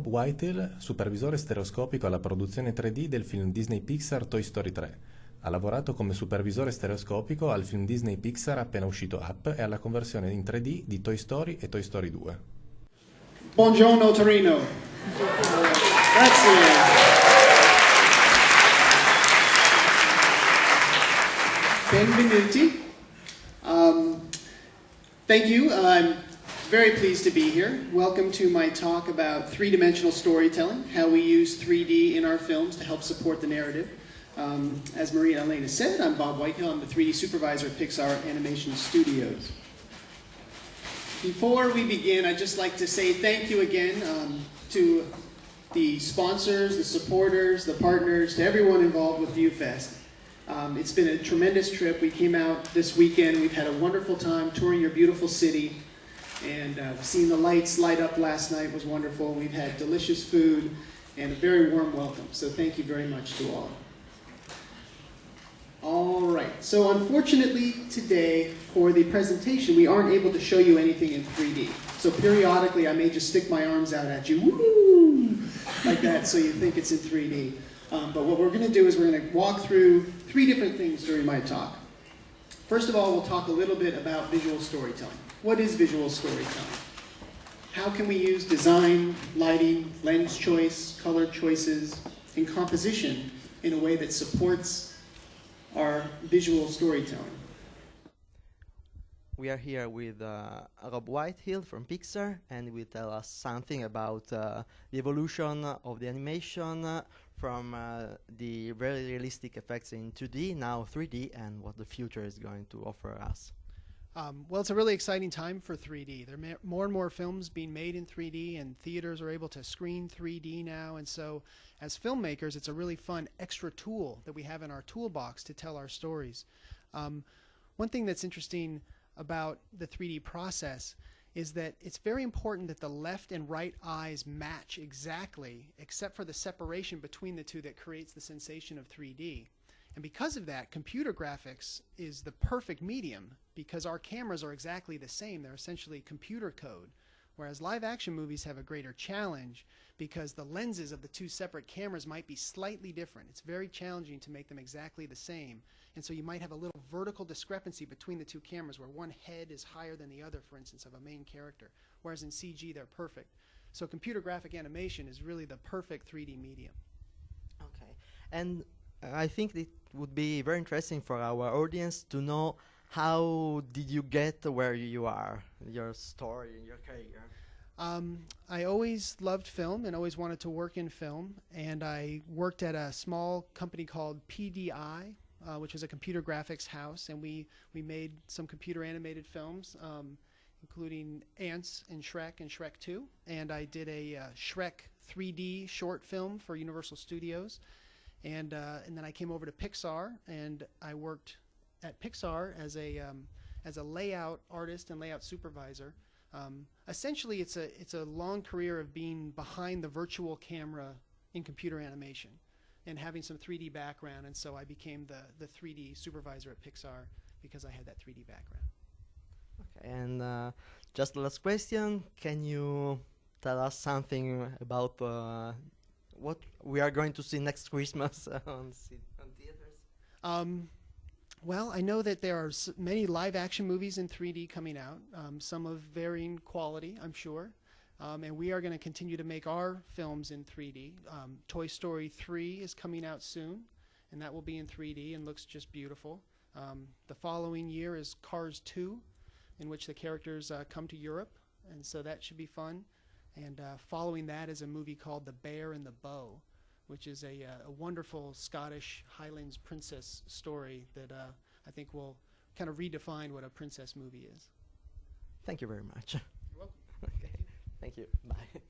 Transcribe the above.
Bob Whitehill, supervisore stereoscopico alla produzione 3D del film Disney Pixar Toy Story 3. Ha lavorato come supervisore stereoscopico al film Disney Pixar appena uscito Up e alla conversione in 3D di Toy Story e Toy Story 2. Buongiorno Torino. Grazie. Benvenuti. Thank you. I'm very pleased to be here. Welcome to my talk about three-dimensional storytelling, how we use 3D in our films to help support the narrative. As Maria Elena said, I'm Bob Whitehill. I'm the 3D supervisor at Pixar Animation Studios. Before we begin, I'd just like to say thank you again to the sponsors, the supporters, the partners, to everyone involved with ViewFest. It's been a tremendous trip. We came out this weekend. We've had a wonderful time touring your beautiful city. And seeing the lights light up last night was wonderful. We've had delicious food and a very warm welcome. So thank you very much to all. All right. So unfortunately today for the presentation, we aren't able to show you anything in 3D. So periodically I may just stick my arms out at you, woo, like that, so you think it's in 3D. But what we're going to do is we're going to walk through three different things during my talk. First of all, we'll talk a little bit about visual storytelling. What is visual storytelling? How can we use design, lighting, lens choice, color choices, and composition in a way that supports our visual storytelling? We are here with Rob Whitehill from Pixar, and he will tell us something about the evolution of the animation from the very realistic effects in 2D, now 3D, and what the future is going to offer us. Well, it's a really exciting time for 3D. There are more and more films being made in 3D, and theaters are able to screen 3D now. And so as filmmakers, it's a really fun extra tool that we have in our toolbox to tell our stories. One thing that's interesting about the 3D process is that it's very important that the left and right eyes match exactly, except for the separation between the two that creates the sensation of 3D. And because of that, computer graphics is the perfect medium because our cameras are exactly the same. They're essentially computer code. Whereas live action movies have a greater challenge because the lenses of the two separate cameras might be slightly different. It's very challenging to make them exactly the same. And so you might have a little vertical discrepancy between the two cameras where one head is higher than the other, for instance, of a main character. Whereas in CG, they're perfect. So computer graphic animation is really the perfect 3D medium. Okay. And I think it would be very interesting for our audience to know how did you get where you are, your story, your career. I always loved film and always wanted to work in film, and I worked at a small company called PDI, which was a computer graphics house, and we made some computer animated films, including Ants and Shrek 2, and I did a Shrek 3D short film for Universal Studios. And then I came over to Pixar, and I worked at Pixar as a layout artist and layout supervisor. Essentially, it's a long career of being behind the virtual camera in computer animation and having some 3D background. And so I became the 3D supervisor at Pixar because I had that 3D background. Okay, and just the last question: can you tell us something about what we are going to see next Christmas on theaters? Well, I know that there are many live-action movies in 3D coming out, some of varying quality, I'm sure. And we are going to continue to make our films in 3D. Toy Story 3 is coming out soon, and that will be in 3D and looks just beautiful. The following year is Cars 2, in which the characters come to Europe, and so that should be fun. And following that is a movie called The Bear and the Bow, which is a wonderful Scottish Highlands princess story that I think will kind of redefine what a princess movie is. Thank you very much. You're welcome. Okay. Thank you. Bye.